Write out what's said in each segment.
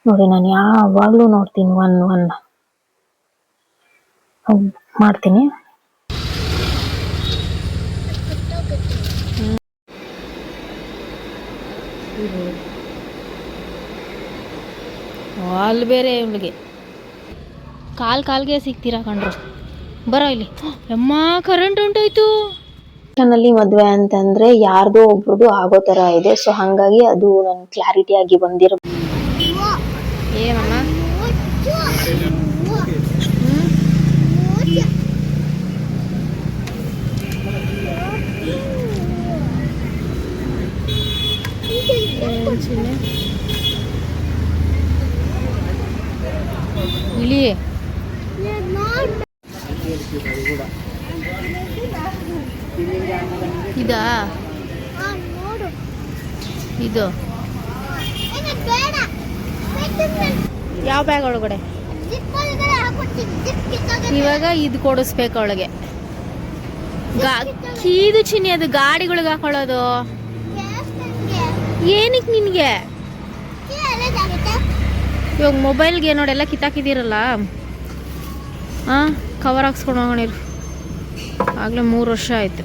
ನೋಡಿ ನಾನು ಯಾವಾಗಲೂ ನೋಡ್ತೀನಿ ಒನ್ ಮಾಡ್ತೀನಿ. ಅಲ್ಲಿ ಬೇರೆ ಇವಳಿಗೆ ಕಾಲ್ಗೆ ಸಿಗ್ತೀರಾ ಕಂಡ್ರು. ಬರೋ ಇಲ್ಲಿ ಅಮ್ಮ ಕರೆಂಟ್ ಉಂಟೋಯ್ತು. ನಲ್ಲಿ ಮದ್ವೆ ಅಂತಂದ್ರೆ ಯಾರ್ದೋ ಒಬ್ರದ್ದು ಆಗೋ ತರ ಇದೆ. ಸೊ ಹಂಗಾಗಿ ಅದು ನನ್ ಕ್ಲಾರಿಟಿ ಆಗಿ ಬಂದಿರೋ. ಏನಮ್ಮ ಇಳಿ ಇದಾ ಇದು ಯಾವ ಬ್ಯಾಗ್ ಒಳಗಡೆ ಇವಾಗ ಇದು ಕೊಡಿಸ್ಬೇಕು ಅವಳಿಗೆ. ಇದು ಚಿನ್ನಿ ಅದು ಗಾಡಿಗಳಿಗೆ ಹಾಕೊಳ್ಳೋದು. ಏನಕ್ಕೆ ನಿನಗೆ ಇವಾಗ ಮೊಬೈಲ್ಗೆ ನೋಡೆಲ್ಲ ಕಿತ್ತಾಕಿದ್ದೀರಲ್ಲ, ಹಾಂ ಕವರ್ ಹಾಕ್ಸ್ಕೊಂಡು ಹೋಗೋಣಿರು. ಆಗಲೇ 3 ವರ್ಷ ಆಯಿತು.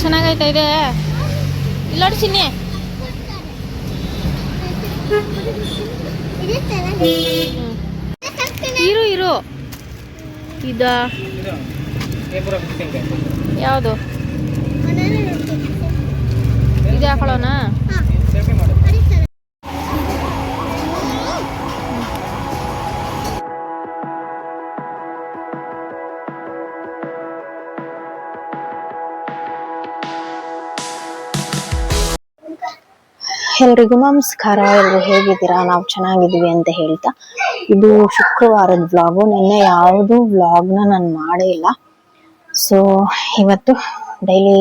ಚೆನ್ನಾಗೈತಾ ಇದೆ ಇಲ್ಲಾಡು ಚಿನ್ನಿ. ಇರು ಇದ ಯಾವುದು ಇದು ಹಾಕೊಳ್ಳೋಣ. ಎಲ್ರಿಗೂ ನಮಸ್ಕಾರ. ಎಲ್ರು ಹೇಗಿದ್ದೀರಾ? ನಾವು ಚೆನ್ನಾಗಿದ್ದೀವಿ ಅಂತ ಹೇಳ್ತಾ, ಇದು ಶುಕ್ರವಾರದ ವ್ಲಾಗು. ನಿನ್ನೆ ಯಾವುದು ವ್ಲಾಗ್ನ ನಾನು ಮಾಡೇ ಇಲ್ಲ. ಸೊ ಇವತ್ತು ಡೈಲಿ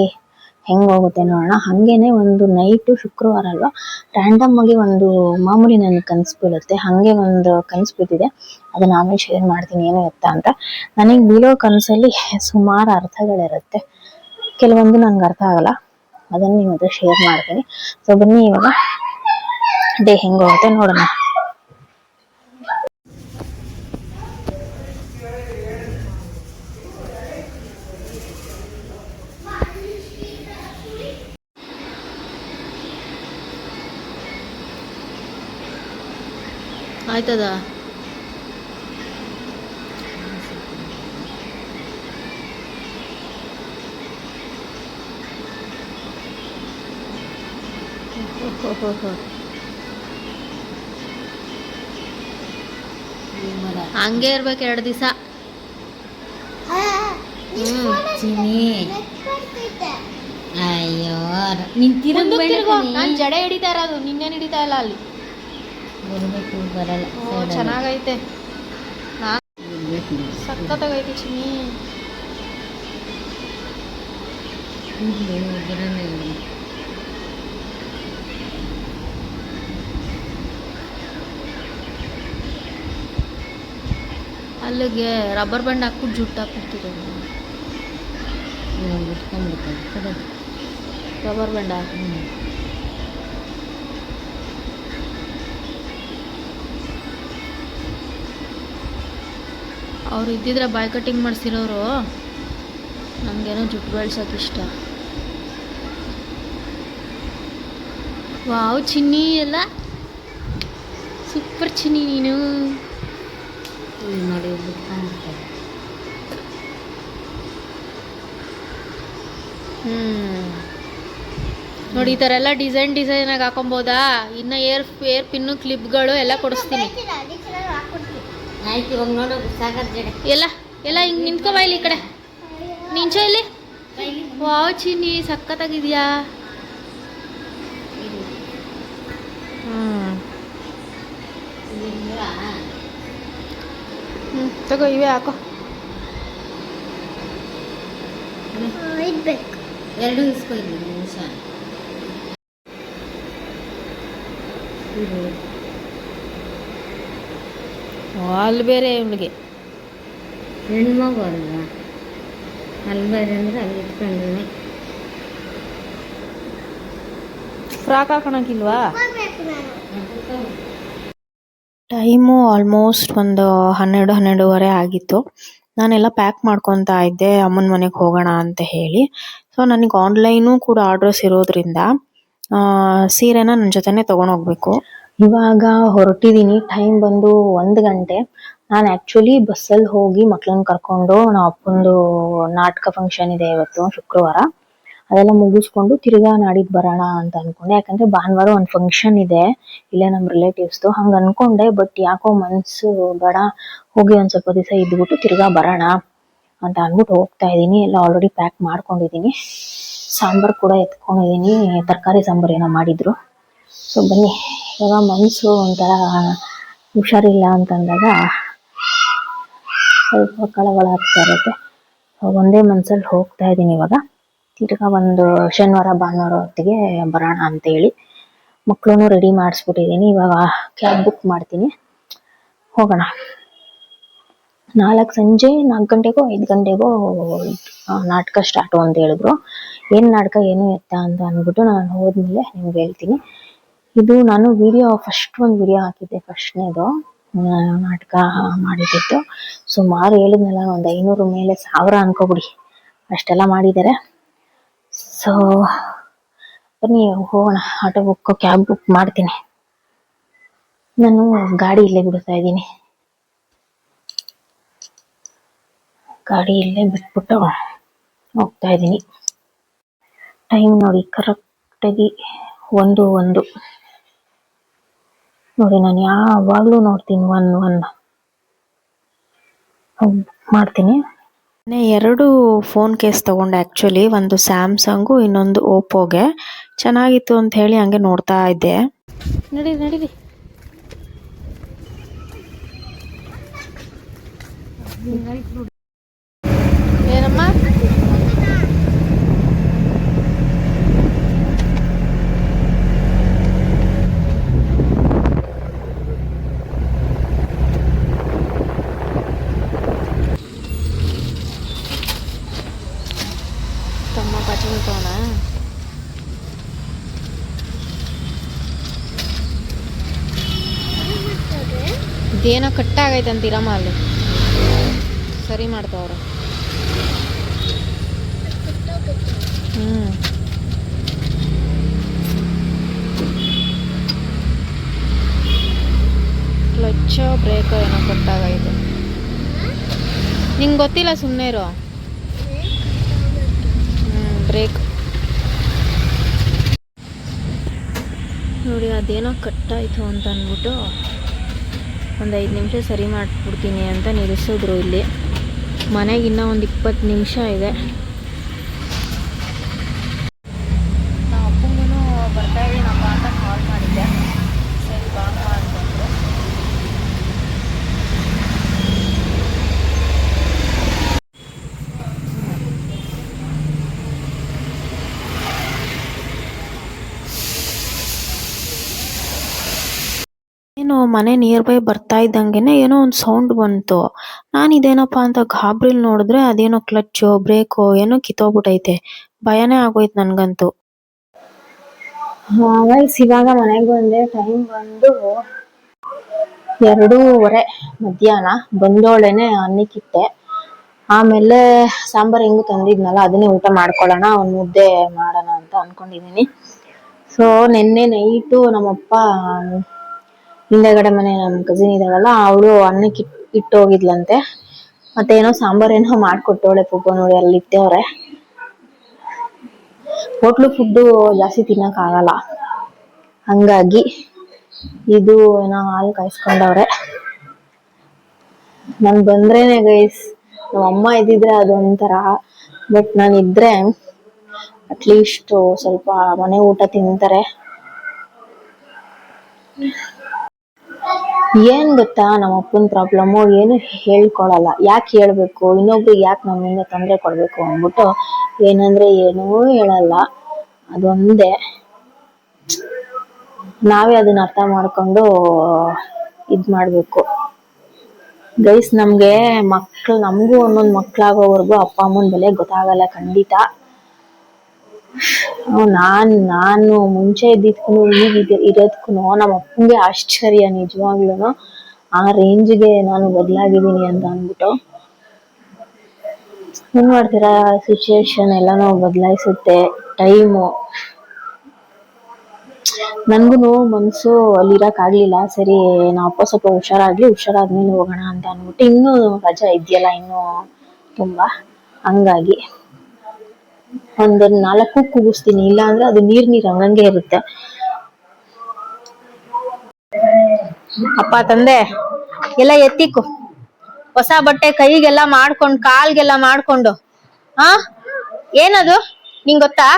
ಹೆಂಗ್ ಹೋಗುತ್ತೆ ನೋಡೋಣ. ಹಂಗೇನೆ ಒಂದು ನೈಟು ಶುಕ್ರವಾರ ಅಲ್ವಾ, ರ್ಯಾಂಡಮ್ ಆಗಿ ಒಂದು ಮಾಮೂಲಿ ನನ್ಗೆ ಕನ್ಸು ಬೀಳುತ್ತೆ. ಹಂಗೆ ಒಂದು ಕನ್ಸು ಬಿದ್ದಿದೆ, ಅದನ್ನ ಆಮೇಲೆ ಶೇರ್ ಮಾಡ್ತೀನಿ ಏನು ಎತ್ತ ಅಂತ. ನನಗೆ ಬೀಳೋ ಕನಸಲ್ಲಿ ಸುಮಾರು ಅರ್ಥಗಳಿರುತ್ತೆ, ಕೆಲವೊಂದು ನನ್ಗೆ ಅರ್ಥ ಆಗಲ್ಲ, ಅದನ್ನ ನಿಮ್ಮ ಹತ್ರ ಶೇರ್ ಮಾಡ್ತೀನಿ. ಸೊ ಬನ್ನಿ ಇವಾಗ ಡೇ ಹೆಂಗ್ ಹೋಗುತ್ತೆ ನೋಡೋಣ. ಆಯ್ತದ ಹಂಗೆ ಇರ್ಬೇಕು 2 ದಿವಸ. ಅಯ್ಯೋ ನಾನು ಜಡೆ ಹಿಡಿತಾ ಇರೋದು, ನಿನ್ನೇನು ಹಿಡಿತಾ ಇಲ್ಲ. ಅಲ್ಲಿ ಬರಲ್ಲ. ಚೆನ್ನಾಗೈತೆ, ಸಕ್ಕತ್ತಾಗೈತೆ ಚಿನ್ನಿ. ಅಲ್ಲಿಗೆ ರಬ್ಬರ್ ಬ್ಯಾಂಡ್ ಹಾಕ್ಬಿಟ್ಟು ಜುಟ್ಟು ಹಾಕ್ಬಿಡ್ತಿರೋದು. ರಬ್ಬರ್ ಬ್ಯಾಂಡ ಅವ್ರು ಇದ್ದಿದ್ರೆ ಬಾಯ್ ಕಟಿಂಗ್ ಮಾಡಿಸಿರೋರು. ನಮಗೇನೋ ಜುಟ್ಟು ಬೆಳ್ಸೋಕೆ ಇಷ್ಟ. ವಾವ್ ಚಿನ್ನಿ ಎಲ್ಲ ಸೂಪರ್ ಚಿನ್ನಿ ನೀನು. ನೋಡಿ ನೋಡಿ ಈ ಥರ ಎಲ್ಲ ಡಿಸೈನಾಗಿ ಹಾಕೊಬೋದಾ. ಇನ್ನು ಏರ್ ಪಿನ್ನು ಕ್ಲಿಪ್ಗಳು ಎಲ್ಲ ಕೊಡಿಸ್ತೀನಿ. ಆಯ್ತು ಇವಾಗ ನೋಡು ಸಾಗರ್ ಜಡೆ ಎಲ್ಲ ಹಿಂಗೆ ನಿಂತ್ಕೊ ಬಾಯಿಲಿ ಈ ಕಡೆ ನಿಂಚೋ ಇಲ್ಲಿ. ವಾವ್ ಚಿನ್ನಿ ಸಕ್ಕತ್ತಾಗಿದ್ಯಾ. ತಗೋ ಇವೇ ಹಾಕೋ. ಎರಡು ಇಸ್ಕೊ ಇಲ್ಲಿ ನಿಮಿಷ. ಅಲ್ಲಿ ಬೇರೆ ಇವಳಿಗೆ ಹೆಣ್ಮಗು ಅಲ್ವಾ, ಅಲ್ಲಿ ಬೇರೆ ಅಂದರೆ ಅಲ್ಲಿ ಇಟ್ಕೊಂಡ್ರೆ ಫ್ರಾಕ್ ಹಾಕೊಳಕಿಲ್ವಾ? ಟೈಮು ಆಲ್ಮೋಸ್ಟ್ ಒಂದು 12-12:30 ಆಗಿತ್ತು. ನಾನೆಲ್ಲ ಪ್ಯಾಕ್ ಮಾಡ್ಕೊತಾ ಇದ್ದೆ ಅಮ್ಮನ ಮನೆಗೆ ಹೋಗೋಣ ಅಂತ ಹೇಳಿ. ಸೊ ನನಗೆ ಆನ್ಲೈನು ಕೂಡ ಆರ್ಡರ್ಸ್ ಇರೋದ್ರಿಂದ ಸೀರೆನ ನನ್ನ ಜೊತೆನೇ ತೊಗೊಂಡೋಗ್ಬೇಕು. ಇವಾಗ ಹೊರಟಿದ್ದೀನಿ. ಟೈಮ್ ಬಂದು 1 ಗಂಟೆ. ನಾನು ಆ್ಯಕ್ಚುಲಿ ಬಸ್ಸಲ್ಲಿ ಹೋಗಿ ಮಕ್ಳನ್ನ ಕರ್ಕೊಂಡು ನಮ್ಮ ಅಪ್ಪಂದು ನಾಟಕ ಫಂಕ್ಷನ್ ಇದೆ ಇವತ್ತು ಶುಕ್ರವಾರ. ಅದೆಲ್ಲ ಮುಗಿಸ್ಕೊಂಡು ತಿರ್ಗಾ ನಾಡಿದ್ದು ಬರೋಣ ಅಂತ ಅನ್ಕೊಂಡೆ. ಯಾಕಂದ್ರೆ ಭಾನುವಾರ ಒಂದು ಫಂಕ್ಷನ್ ಇದೆ ಇಲ್ಲೇ ನಮ್ಮ ರಿಲೇಟಿವ್ಸ್ದು. ಹಂಗೆ ಅನ್ಕೊಂಡೆ. ಬಟ್ ಯಾಕೋ ಮನಸ್ಸು ಬೇಡ, ಹೋಗಿ ಒಂದು ಸ್ವಲ್ಪ ದಿವಸ ಇದ್ಬಿಟ್ಟು ತಿರ್ಗಾ ಬರೋಣ ಅಂತ ಅಂದ್ಬಿಟ್ಟು ಹೋಗ್ತಾ ಇದ್ದೀನಿ. ಎಲ್ಲ ಆಲ್ರೆಡಿ ಪ್ಯಾಕ್ ಮಾಡ್ಕೊಂಡಿದ್ದೀನಿ. ಸಾಂಬಾರು ಕೂಡ ಎತ್ಕೊಂಡಿದ್ದೀನಿ. ತರಕಾರಿ ಸಾಂಬಾರು ಏನೋ ಮಾಡಿದ್ರು. ಸೊ ಬನ್ನಿ. ಇವಾಗ ಮನಸ್ಸು ಒಂಥರ ಹುಷಾರಿಲ್ಲ ಅಂತಂದಾಗ ಸ್ವಲ್ಪ ಕಳವಳ ಆಗ್ತಾ ಇರುತ್ತೆ. ಒಂದೇ ಮನಸ್ಸಲ್ಲಿ ಹೋಗ್ತಾ ಇದ್ದೀನಿ. ಇವಾಗ ತಿರ್ಗಾ ಒಂದು ಶನಿವಾರ ಭಾನುವಾರ ಹೊತ್ತಿಗೆ ಬರೋಣ ಅಂತೇಳಿ ಮಕ್ಕಳನ್ನು ರೆಡಿ ಮಾಡಿಸ್ಬಿಟ್ಟಿದ್ದೀನಿ. ಇವಾಗ ಕ್ಯಾಬ್ ಬುಕ್ ಮಾಡ್ತೀನಿ, ಹೋಗೋಣ. ಸಂಜೆ 4 ಗಂಟೆಗೋ 5 ಗಂಟೆಗೋ ನಾಟಕ ಸ್ಟಾರ್ಟು ಅಂತ ಹೇಳಿದ್ರು. ಏನು ನಾಟಕ ಏನು ಎತ್ತ ಅಂತ ಅಂದ್ಬಿಟ್ಟು ನಾನು ಹೋದ್ಮೇಲೆ ನಿಮ್ಗೆ ಹೇಳ್ತೀನಿ. ಇದು ನಾನು ಫಸ್ಟ್ ಒಂದು ವಿಡಿಯೋ ಹಾಕಿದ್ದೆ, ಫಸ್ಟ್ನೇದು ನಾಟಕ ಮಾಡಿದ್ದು. ಸುಮಾರು ಹೇಳಿದ್ನಲ್ಲ, ಒಂದು 500 ಮೇಲೆ 1000 ಅನ್ಕೋಬಿಡಿ, ಅಷ್ಟೆಲ್ಲ ಮಾಡಿದ್ದಾರೆ. ಸೊ ಬನ್ನಿ ಹೋಗೋಣ. ಕ್ಯಾಬ್ ಬುಕ್ ಮಾಡ್ತೀನಿ. ನಾನು ಗಾಡಿ ಇಲ್ಲೇ ಬಿಡ್ತಾ ಇದ್ದೀನಿ. ಗಾಡಿ ಇಲ್ಲೇ ಬಿಟ್ಬಿಟ್ಟು ಹೋಗ್ತಾ ಇದ್ದೀನಿ. ಟೈಮ್ ನೋಡಿ ಕರೆಕ್ಟಾಗಿ 1 ನೋಡಿ. ನಾನು ಯಾವಾಗಲೂ ನೋಡ್ತೀನಿ 1 ಮಾಡ್ತೀನಿ. 2 ಫೋನ್ ಕೇಸ್ ತೊಗೊಂಡೆ ಆ್ಯಕ್ಚುಲಿ. ಒಂದು ಸ್ಯಾಮ್ಸಂಗು, ಇನ್ನೊಂದು ಓಪೋಗೆ. ಚೆನ್ನಾಗಿತ್ತು ಅಂತ ಹೇಳಿ ಹಂಗೆ ನೋಡ್ತಾ ಇದ್ದೆ. ನಡೀರಿ ಏನಮ್ಮ? ತಮ್ಮ ಪಚನತೋಣ ಇದೇನೋ ಕಟ್ಟಾಗೈತೆ ಅಂತೀರಮ್ಮ, ಅಲ್ಲಿ ಸರಿ ಮಾಡ್ತಾವ್ರೆ. ಕ್ಲಚ್ಚೋ ಬ್ರೇಕೋ ಏನೋ ಕಟ್ಟಾಗೈತೆ. ನಿಂಗೆ ಗೊತ್ತಿಲ್ಲ, ಸುಮ್ಮನೆ ಇರೋ. ಬ್ರೇಕ್ ನೋಡಿ, ಅದೇನೋ ಕಟ್ಟಾಯಿತು ಅಂತ ಅಂದ್ಬಿಟ್ಟು ಒಂದು 5 ನಿಮಿಷ ಸರಿ ಮಾಡಿಬಿಡ್ತೀನಿ ಅಂತ ನಿಲ್ಲಿಸಿದ್ರು. ಇಲ್ಲಿ ಮನೆಗೆ ಇನ್ನೂ ಒಂದು 20 ನಿಮಿಷ ಇದೆ. ನಮ್ಮ ಅಪ್ಪಂಗೂ ಬರ್ತಾ ಇದ್ದೀನಪ್ಪ ಅಂತ ಕಾಲ್ ಮಾಡಿದ್ದೆ. ಸರಿ ಬಾಂಗ್ ಅಂತಂದ್ರು. ಏನೋ ಮನೆ ನಿಯರ್ ಬೈ ಬರ್ತಾ ಇದ್ದಂಗೆನೆ ಏನೋ ಒಂದು ಸೌಂಡ್ ಬಂತು. ನಾನು ಇದೇನಪ್ಪ ಅಂತ ಗಾಬರಿಲಿ ನೋಡಿದ್ರೆ ಅದೇನೋ ಕ್ಲಚ್ಚೋ ಬ್ರೇಕೋ ಏನೋ ಕಿತ್ತೋಗ್ಬಿಟ್ಟೈತೆ. ಭಯನೇ ಆಗೋಯ್ತು ನನಗಂತೂ. ಇವಾಗ ಮನೆಗೆ ಬಂದೆ. ಟೈಮ್ ಬಂದು 2:30 ಮಧ್ಯಾಹ್ನ. ಬಂದೋಳೆನೆ ಅನ್ನಕ್ಕಿಟ್ಟೆ. ಆಮೇಲೆ ಸಾಂಬಾರು ಹೆಂಗು ತಂದಿದ್ನಲ್ಲ, ಅದನ್ನೇ ಊಟ ಮಾಡ್ಕೊಳ್ಳೋಣ, ಒಂದು ಮುದ್ದೆ ಮಾಡೋಣ ಅಂತ ಅನ್ಕೊಂಡಿದ್ದೀನಿ. ಸೊ ನಿನ್ನೆ ನೈಟು ನಮ್ಮಪ್ಪ ಹಿಂದೆಗಡೆ ಮನೆ ನಮ್ಮ ಕಸಿನ್ ಇದ್ದಾಳಲ್ಲ, ಅವಳು ಅನ್ನಕ್ಕೆ ಇಟ್ಟೋಗಿದ್ಲಂತೆ. ಮತ್ತೆ ಏನೋ ಸಾಂಬಾರೇನೋ ಮಾಡ್ಕೊಟ್ಟವಳೆ. ಪುಗ್ಗೋ ನೋಡಿ ಅಲ್ಲಿ ಇಟ್ಟವ್ರೆ. ಹೋಟ್ಲು ಫುಡ್ಡು ಜಾಸ್ತಿ ತಿನ್ನಕ್ಕಾಗಲ್ಲ, ಹಂಗಾಗಿ ಇದು ಏನೋ ಹಾಲು ಕಾಯಿಸ್ಕೊಂಡವ್ರೆ. ನಾನು ಬಂದ್ರೇನೆ ಗೈಸ್, ನಮ್ಮ ಅಮ್ಮ ಇದ್ದಿದ್ರೆ ಅದೊಂಥರ. ಬಟ್ ನಾನಿದ್ರೆ ಅಟ್ಲೀಸ್ಟ್ ಸ್ವಲ್ಪ ಮನೆ ಊಟ ತಿಂತಾರೆ. ಏನ್ ಗೊತ್ತಾ, ನಮ್ಮ ಅಪ್ಪನ ಪ್ರಾಬ್ಲಮ್ಮು, ಏನು ಹೇಳ್ಕೊಳಲ್ಲ. ಯಾಕೆ ಹೇಳ್ಬೇಕು, ಇನ್ನೊಬ್ರಿಗೆ ಯಾಕೆ ನಮ್ಮಿಂದ ತೊಂದರೆ ಕೊಡ್ಬೇಕು ಅಂದ್ಬಿಟ್ಟು ಏನಂದ್ರೆ ಏನೂ ಹೇಳಲ್ಲ. ಅದೊಂದೇ. ನಾವೇ ಅದನ್ನ ಅರ್ಥ ಮಾಡ್ಕೊಂಡು ಮಾಡ್ಬೇಕು ಗೈಸ್. ನಮ್ಗೆ ನಮಗೂ ಒಂದೊಂದು ಮಕ್ಳಾಗೋವರೆಗೂ ಅಪ್ಪ ಅಮ್ಮನ ಬೆಲೆ ಗೊತ್ತಾಗಲ್ಲ ಖಂಡಿತ. ನಾನು ಮುಂಚೆ ಇದ್ದಿದ್ಕು ಈಗ ಇರೋದ್ಕು ನಮ್ಮ ಅಪ್ಪಂಗೆ ಆಶ್ಚರ್ಯ ನಿಜವಾಗ್ಲೂ. ಆ ರೇಂಜ್ಗೆ ನಾನು ಬದಲಾಗಿದ್ದೀನಿ ಅಂತ ಅಂದ್ಬಿಟ್ಟು. ಏನ್ ಮಾಡ್ತೀರಾ, ಸಿಚುವೇಶನ್ ಎಲ್ಲ ನಾವು ಬದಲಾಯಿಸುತ್ತೆ ಟೈಮು. ನನ್ಗೂನು ಮನ್ಸು ಅಲ್ಲಿ ಇರಕ್ ಆಗ್ಲಿಲ್ಲ. ಸರಿ ನಮ್ಮ ಅಪ್ಪ ಸ್ವಲ್ಪ ಹುಷಾರಾದ್ಮೇಲೆ ಹೋಗೋಣ ಅಂತ ಅಂದ್ಬಿಟ್ಟು, ಇನ್ನೂ ರಜಾ ಇದೆಯಲ್ಲ ಇನ್ನು ತುಂಬಾ, ಹಂಗಾಗಿ ಒಂದ್ 4 ಕೂಗಿಸ್ತೀನಿ. ಇಲ್ಲ ಅಂದ್ರೆ ಅದು ನೀರ್ ಹಂಗಂಗೆ ಇರುತ್ತೆ. ಅಪ್ಪ ತಂದೆ ಎಲ್ಲ ಎತ್ತಿಕ್ಕು, ಹೊಸ ಬಟ್ಟೆ ಕೈಗೆಲ್ಲ ಮಾಡ್ಕೊಂಡು ಕಾಲ್ಗೆಲ್ಲ ಮಾಡ್ಕೊಂಡು. ಆ ಏನದು ನಿಂಗ್ ಗೊತ್ತಾ?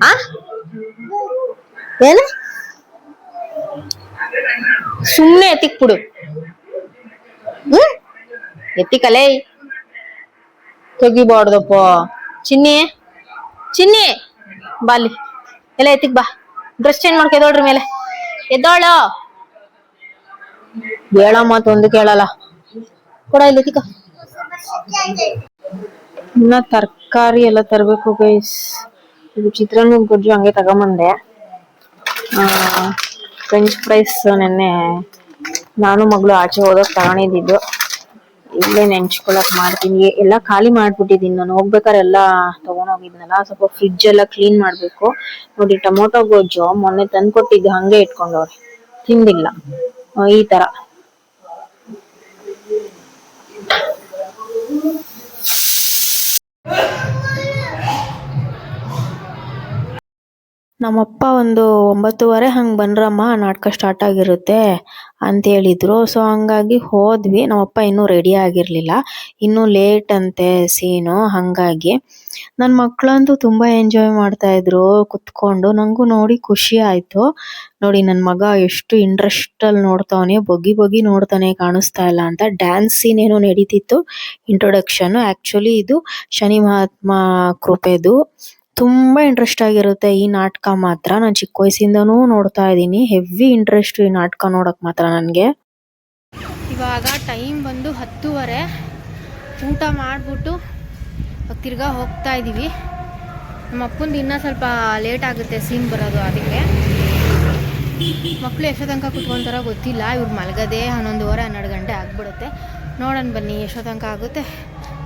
ಆ ಏನು ಸುಮ್ನೆ ಎತ್ತಿಕ್ಬಿಡು. ಎತ್ತಿಕಲೇ, ತೆಗಿಬಾರ್ದಪ್ಪ. ಚಿನ್ನಿ ಬಾಲಿ ಎಲ್ಲ ಎತ್ತಿಕ್ ಬಾ. ಡ್ರೆಸ್ ಚೇಂಜ್ ಮಾಡ್ಕೊ ಎದ್ದೋಳ್ರಿ ಮೇಲೆ, ಎದ್ದೋಳು. ಹೇಳೋ ಮಾತು ಒಂದು ಕೇಳಲ್ಲ. ಕೊಡ ಇಲ್ಲಿ ಎತ್ತಿಕ. ಇನ್ನ ತರಕಾರಿ ಎಲ್ಲ ತರಬೇಕು ಗೈಸ್. ಇದು ಚಿತ್ರಾನ್ನ ಗೊಜ್ಜು ಹಂಗೆ ತಗೊಂಬಂದೆ. ಫ್ರೆಂಚ್ ಫ್ರೈಸ್ ನೆನ್ನೆ ನಾನು ಮಗಳು ಆಚೆ ಹೋದಾಗ ತಗೊಂಡಿದ್ದು. ಇಲ್ಲೇ ನೆಂಚ್ಕೊಳಕ್ ಮಾಡ್ತೀನಿ. ಎಲ್ಲ ಖಾಲಿ ಮಾಡ್ಬಿಟ್ಟಿದೀನಿ ನಾನು. ಹೋಗ್ಬೇಕಾದ್ರೆ ಎಲ್ಲ ತಗೊಂಡೋಗಿದ್ನಲ್ಲ. ಸ್ವಲ್ಪ ಫ್ರಿಡ್ಜ್ ಎಲ್ಲ ಕ್ಲೀನ್ ಮಾಡ್ಬೇಕು. ನೋಡಿ, ಟೊಮೊಟೊ ಗೊಜ್ಜು ಮೊನ್ನೆ ತಂದ್ಕೊಟ್ಟಿದ್ದು ಹಂಗೆ ಇಟ್ಕೊಂಡವ್ರೆ, ತಿಂದಿಲ್ಲ. ಈ ತರ ನಮ್ಮಪ್ಪ ಒಂದು 9:30 ಹಂಗೆ ಬಂದ್ರಮ್ಮ, ನಾಟಕ ಸ್ಟಾರ್ಟ್ ಆಗಿರುತ್ತೆ ಅಂತ ಹೇಳಿದ್ರು. ಸೊ ಹಂಗಾಗಿ ಹೋದ್ವಿ. ನಮ್ಮಪ್ಪ ಇನ್ನೂ ರೆಡಿ ಆಗಿರಲಿಲ್ಲ, ಇನ್ನೂ ಲೇಟ್ ಅಂತೆ ಸೀನು. ಹಾಗಾಗಿ ನನ್ನ ಮಕ್ಕಳಂತೂ ತುಂಬ ಎಂಜಾಯ್ ಮಾಡ್ತಾ ಇದ್ರು ಕುತ್ಕೊಂಡು. ನನಗೂ ನೋಡಿ ಖುಷಿ ಆಯಿತು. ನೋಡಿ ನನ್ನ ಮಗ ಎಷ್ಟು ಇಂಟ್ರೆಸ್ಟಲ್ಲಿ ನೋಡ್ತಾವನೆ, ಬೊಗಿ ನೋಡ್ತಾನೆ, ಕಾಣಿಸ್ತಾ ಇಲ್ಲ ಅಂತ. ಡ್ಯಾನ್ಸ್ ಸೀನ್ ಏನೋ ನಡೀತಿತ್ತು, ಇಂಟ್ರೊಡಕ್ಷನ್. ಆ್ಯಕ್ಚುಲಿ ಇದು ಶನಿ ಮಹಾತ್ಮ ಕೃಪೆದು. ತುಂಬ ಇಂಟ್ರೆಸ್ಟ್ ಆಗಿರುತ್ತೆ ಈ ನಾಟಕ ಮಾತ್ರ. ನಾನು ಚಿಕ್ಕ ವಯಸ್ಸಿಂದನೂ ನೋಡ್ತಾ ಇದ್ದೀನಿ. ಹೆವಿ ಇಂಟ್ರೆಸ್ಟ್ ಈ ನಾಟಕ ನೋಡೋಕೆ ಮಾತ್ರ ನನಗೆ. ಇವಾಗ ಟೈಮ್ ಬಂದು 10:30. ಊಟ ಮಾಡಿಬಿಟ್ಟು ತಿರ್ಗಾ ಹೋಗ್ತಾ ಇದ್ದೀವಿ. ನಮ್ಮ ಅಪ್ಪಂದು ಇನ್ನೂ ಸ್ವಲ್ಪ ಲೇಟ್ ಆಗುತ್ತೆ ಸೀನ್ ಬರೋದು. ಅದಕ್ಕೆ ಮಕ್ಕಳು ಎಷ್ಟೋ ತನಕ ಕುತ್ಕೊಳ್ತಾರೋ ಗೊತ್ತಿಲ್ಲ. ಇವ್ರು ಮಲಗದೆ 11:30 12 ಗಂಟೆ ಆಗಿಬಿಡುತ್ತೆ. ನೋಡೋಣ ಬನ್ನಿ ಎಷ್ಟೋ ತನಕ ಆಗುತ್ತೆ.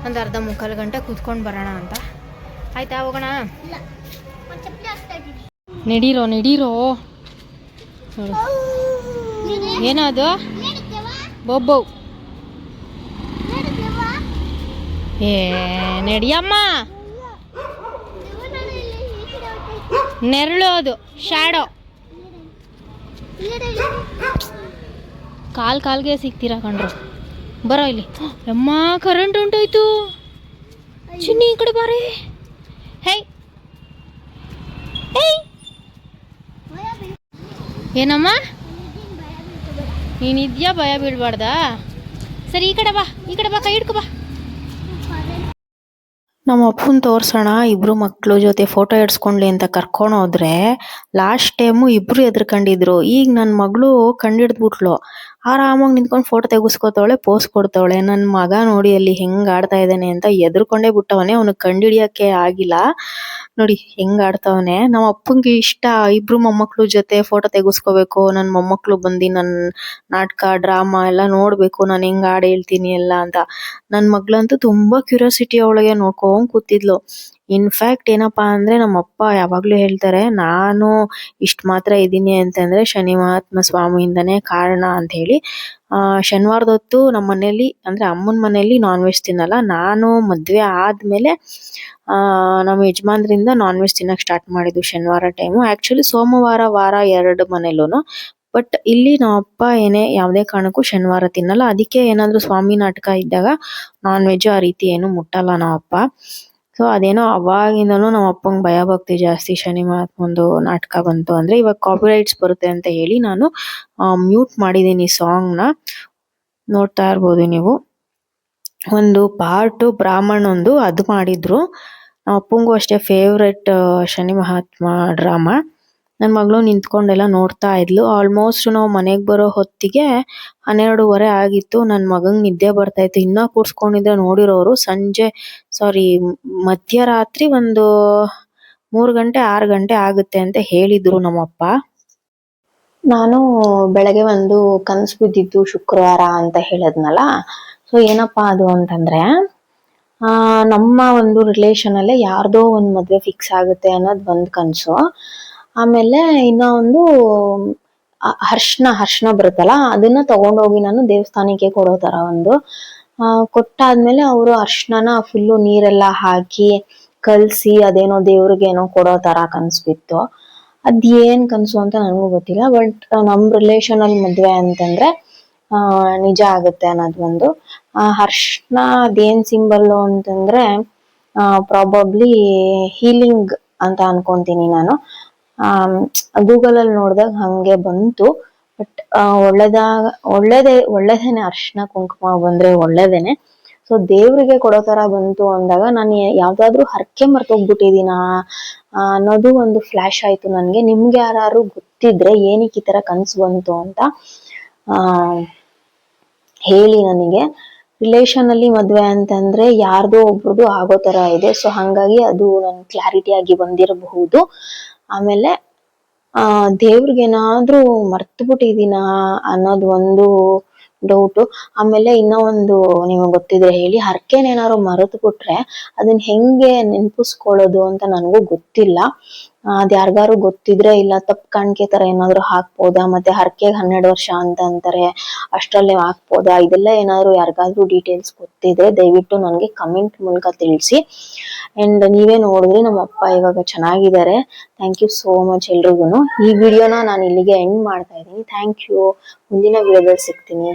ಒಂದು ಅರ್ಧ ಮುಕ್ಕಾಲು ಗಂಟೆ ಕೂತ್ಕೊಂಡು ಬರೋಣ ಅಂತ. ಆಯ್ತಾ, ಹೋಗೋಣ? ನಡೀರೋ ಏನದು ಬೊಬ್ಬು? ಏ ನಡಿಯಮ್ಮ, ನೆರಳು ಅದು, ಶ್ಯಾಡೋ. ಕಾಲ್ಗೆ ಸಿಗ್ತೀರಾ ಕಣ್ರು. ಬರೋ ಇಲ್ಲಿ. ಅಮ್ಮ ಕರೆಂಟ್ ಉಂಟೋಯ್ತು. ಚಿನ್ನಿ ಈ ಕಡೆ ಬಾರಿ. ಹೇ ಏನಮ್ಮ, ನೀನಿದ್ಯಾ ಭಯ ಬೀಳ್ಬಾರ್ದಾ? ಸರಿ ಈ ಕಡೆ ಬಾ, ಕೈ ಹಿಡ್ಕೊ ಬಾ. ನಮ್ಮ ಅಪ್ಪನ ತೋರ್ಸೋಣ ಇಬ್ರು ಮಕ್ಳು ಜೊತೆ ಫೋಟೋ ಇಡ್ಸ್ಕೊಂಡ್ಲಿ ಅಂತ ಕರ್ಕೊಂಡು ಹೋದ್ರೆ, ಲಾಸ್ಟ್ ಟೈಮು ಇಬ್ರು ಎದ್ರಕೊಂಡಿದ್ರು. ಈಗ ನನ್ನ ಮಗಳು ಕಂಡಿಡ್ದ್ಬಿಟ್ಲು. ಆರಾಮಾಗಿ ನಿಂತ್ಕೊಂಡು ಫೋಟೋ ತೆಗೆಸ್ಕೊತಾವಳೆ, ಪೋಸ್ ಕೊಡ್ತಾವಳೆ. ನನ್ನ ಮಗ ನೋಡಿ ಅಲ್ಲಿ ಹೆಂಗ್ ಆಡ್ತಾ ಇದ್ದಾನೆ ಅಂತ ಎದ್ರಕೊಂಡೇ ಬಿಟ್ಟವನೆ. ಅವನಿಗೆ ಕಂಡಿಡಿಯಕ್ಕೆ ಆಗಿಲ್ಲ. ನೋಡಿ ಹೆಂಗ್ ಆಡ್ತಾವನೆ. ನಮ್ಮ ಅಪ್ಪಂಗೆ ಇಷ್ಟ ಇಬ್ರು ಮೊಮ್ಮಕ್ಳು ಜೊತೆ ಫೋಟೋ ತೆಗೆಸ್ಕೋಬೇಕು. ನನ್ನ ಮೊಮ್ಮಕ್ಳು ಬಂದು ನನ್ನ ನಾಟಕ ಡ್ರಾಮಾ ಎಲ್ಲ ನೋಡ್ಬೇಕು, ನಾನು ಹೆಂಗ್ ಹಾಡು ಹೇಳ್ತೀನಿ ಎಲ್ಲ ಅಂತ. ನನ್ನ ಮಗಳಂತೂ ತುಂಬಾ ಕ್ಯೂರಿಯಾಸಿಟಿ ಅವಳಿಗೆ, ನೋಡ್ಕೊಂಡ್ ಕೂತಿದ್ಲು. ಇನ್ಫ್ಯಾಕ್ಟ್ ಏನಪ್ಪಾ ಅಂದ್ರೆ, ನಮ್ಮಪ್ಪ ಯಾವಾಗ್ಲೂ ಹೇಳ್ತಾರೆ, ನಾನು ಇಷ್ಟ ಮಾತ್ರ ಇದ್ದೀನಿ ಅಂತಂದ್ರೆ ಶನಿ ಮಹಾತ್ಮ ಸ್ವಾಮಿಯಿಂದನೇ ಕಾರಣ ಅಂತ ಹೇಳಿ. ಶನಿವಾರದ ಹೊತ್ತು ನಮ್ಮ ಮನೇಲಿ ಅಂದ್ರೆ ಅಮ್ಮನ ಮನೇಲಿ ನಾನ್ ವೆಜ್ ತಿನ್ನಲ್ಲ. ನಾನು ಮದ್ವೆ ಆದ್ಮೇಲೆ ನಮ್ಮ ಯಜಮಾನ್ರಿಂದ ನಾನ್ ವೆಜ್ ತಿನ್ನಕ್ ಸ್ಟಾರ್ಟ್ ಮಾಡಿದ್ದು ಶನಿವಾರ ಟೈಮು. ಆಕ್ಚುಲಿ ಸೋಮವಾರ ವಾರ 2 ಮನೇಲೂನು. ಬಟ್ ಇಲ್ಲಿ ನಮ್ಮಪ್ಪ ಯಾವುದೇ ಕಾರಣಕ್ಕೂ ಶನಿವಾರ ತಿನ್ನಲ್ಲ. ಅದಕ್ಕೆ ಏನಾದ್ರು ಸ್ವಾಮಿ ನಾಟಕ ಇದ್ದಾಗ ನಾನ್ ವೆಜ್ ಆ ರೀತಿ ಏನು ಮುಟ್ಟಲ್ಲ ನಮ್ಮಪ್ಪ. ಸೊ ಅದೇನೋ ಅವಾಗಿಂದನೂ ನಮ್ಮ ಅಪ್ಪಂಗೆ ಭಯ ಭಕ್ತಿ ಜಾಸ್ತಿ. ಶನಿ ಮಹಾತ್ಮಂದು ನಾಟಕ ಬಂತು ಅಂದ್ರೆ ಇವಾಗ ಕಾಪಿರೈಟ್ಸ್ ಬರುತ್ತೆ ಅಂತ ಹೇಳಿ ನಾನು ಮ್ಯೂಟ್ ಮಾಡಿದ್ದೀನಿ ಸಾಂಗ್ನ. ನೋಡ್ತಾ ಇರ್ಬೋದು ನೀವು. ಒಂದು ಪಾರ್ಟ್ ಬ್ರಾಹ್ಮಣಂದು ಅದು ಮಾಡಿದ್ರು. ನಮ್ಮ ಅಪ್ಪಂಗೂ ಅಷ್ಟೇ ಫೇವ್ರೆಟ್ ಶನಿ ಮಹಾತ್ಮ ಡ್ರಾಮಾ. ನನ್ನ ಮಗಳು ನಿಂತ್ಕೊಂಡೆಲ್ಲ ನೋಡ್ತಾ ಇದ್ಲು. ಆಲ್ಮೋಸ್ಟ್ ನಾವು ಮನೆಗೆ ಬರೋ ಹೊತ್ತಿಗೆ 12:30 ಆಗಿತ್ತು. ನನ್ನ ಮಗಂಗೆ ನಿದ್ದೆ ಬರ್ತಾ ಇತ್ತು. ಇನ್ನೂ ಕೂರ್ಸ್ಕೊಂಡಿದ್ರೆ ನೋಡಿರೋರು ಮಧ್ಯರಾತ್ರಿ ಒಂದು 3 ಗಂಟೆ 6 ಗಂಟೆ ಆಗುತ್ತೆ ಅಂತ ಹೇಳಿದ್ರು ನಮ್ಮಪ್ಪ. ನಾನು ಬೆಳಗ್ಗೆ ಒಂದು ಕನಸು ಬಿದ್ದಿದ್ದು ಶುಕ್ರವಾರ ಅಂತ ಹೇಳದ್ನಲ್ಲ. ಸೊ ಏನಪ್ಪಾ ಅದು ಅಂತಂದ್ರೆ ನಮ್ಮ ಒಂದು ರಿಲೇಶನ್ ಅಲ್ಲೇ ಯಾರ್ದೋ ಒಂದ್ ಮದ್ವೆ ಫಿಕ್ಸ್ ಆಗುತ್ತೆ ಅನ್ನೋದು ಒಂದ್ ಕನ್ಸು. ಆಮೇಲೆ ಇನ್ನ ಒಂದು ಅರ್ಶನ ಬರುತ್ತಲ್ಲ, ಅದನ್ನ ತಗೊಂಡೋಗಿ ನಾನು ದೇವಸ್ಥಾನಕ್ಕೆ ಕೊಡೋ ತರ ಒಂದು ಕೊಟ್ಟಾದ್ಮೇಲೆ ಅವರು ಅರ್ಶನ ಫುಲ್ಲು ನೀರೆಲ್ಲ ಹಾಕಿ ಕಲ್ಸಿ ಅದೇನೋ ದೇವ್ರಿಗೇನೋ ಕೊಡೋ ತರ ಕನ್ಸು ಬಿತ್ತು. ಅದೇನ್ ಕನ್ಸು ಅಂತ ನನಗೂ ಗೊತ್ತಿಲ್ಲ. ಬಟ್ ನಮ್ ರಿಲೇಶನ್ ಅಲ್ಲಿ ಮದ್ವೆ ಅಂತಂದ್ರೆ ನಿಜ ಆಗುತ್ತೆ ಅನ್ನೋದು ಒಂದು. ಅರ್ಶನ ಅದೇನ್ ಸಿಂಬಲ್ ಅಂತಂದ್ರೆ ಪ್ರಾಬಬ್ಲಿ ಹೀಲಿಂಗ್ ಅಂತ ಅನ್ಕೊಂತೀನಿ ನಾನು. ಗೂಗಲ್ ಅಲ್ಲಿ ನೋಡ್ದಾಗ ಹಂಗೆ ಬಂತು. ಬಟ್ ಒಳ್ಳೇದೇನೆ, ಅರ್ಶನ ಕುಂಕುಮ ಬಂದ್ರೆ ಒಳ್ಳೇದೇನೆ. ಸೊ ದೇವ್ರಿಗೆ ಕೊಡೋ ತರ ಬಂತು ಅಂದಾಗ ನಾನು ಯಾವ್ದಾದ್ರು ಹರಕೆ ಮರ್ತೋಗ್ಬಿಟ್ಟಿದೀನ ಅನ್ನೋದು ಒಂದು ಫ್ಲಾಶ್ ಆಯ್ತು ನನ್ಗೆ. ನಿಮ್ಗೆ ಯಾರು ಗೊತ್ತಿದ್ರೆ ಏನಕ್ಕೆ ಈ ತರ ಕನ್ಸು ಬಂತು ಅಂತ ಹೇಳಿ ನನಗೆ. ರಿಲೇಶನ್ ಅಲ್ಲಿ ಮದ್ವೆ ಅಂತಂದ್ರೆ ಯಾರ್ದೋ ಒಬ್ರದ್ದು ಆಗೋ ತರ ಇದೆ. ಸೊ ಹಂಗಾಗಿ ಅದು ನನ್ ಕ್ಲಾರಿಟಿ ಆಗಿ ಬಂದಿರಬಹುದು. ಆಮೇಲೆ ದೇವ್ರಿಗೇನಾದ್ರೂ ಮರ್ತು ಬಿಟ್ಟಿದೀನ ಅನ್ನೋದು ಒಂದು ಡೌಟು. ಆಮೇಲೆ ಇನ್ನೂ ಒಂದು ನಿಮಗೆ ಗೊತ್ತಿದ್ರೆ ಹೇಳಿ, ಹರಕೆನೇನಾದ್ರು ಮರೆತು ಬಿಟ್ರೆ ಅದನ್ನ ಹೆಂಗೆ ನೆನಪಿಸ್ಕೊಳ್ಳೋದು ಅಂತ ನನಗೂ ಗೊತ್ತಿಲ್ಲ. ಅದ್ ಯಾರಿಗಾರು ಗೊತ್ತಿದ್ರೆ, ಇಲ್ಲ ತಪ್ಪು ಕಾಣಿಕೆ ತರ ಏನಾದ್ರು ಹಾಕ್ಬೋದಾ, ಮತ್ತೆ ಹರಕೆಗೆ 12 ವರ್ಷ ಅಂತ ಅಂತಾರೆ, ಅಷ್ಟ್ರಲ್ಲೇ ಹಾಕ್ಬೋದಾ, ಇದೆಲ್ಲ ಏನಾದ್ರು ಯಾರಿಗಾದ್ರೂ ಡೀಟೇಲ್ಸ್ ಗೊತ್ತಿದ್ರೆ ದಯವಿಟ್ಟು ನನಗೆ ಕಮೆಂಟ್ ಮೂಲಕ ತಿಳಿಸಿ. ಅಂಡ್ ನೀವೇ ನೋಡಿದ್ರಿ ನಮ್ಮ ಅಪ್ಪ ಇವಾಗ ಚೆನ್ನಾಗಿದ್ದಾರೆ. ಥ್ಯಾಂಕ್ ಯು ಸೋ ಮಚ್ ಎಲ್ರಿಗೂ. ಈ ವಿಡಿಯೋನ ನಾನು ಇಲ್ಲಿಗೆ ಎಂಡ್ ಮಾಡ್ತಾ ಇದ್ದೀನಿ. Thank you. ಮುಂದಿನ ವಿಡಿಯೋದಲ್ಲಿ ಸಿಗ್ತೀನಿ.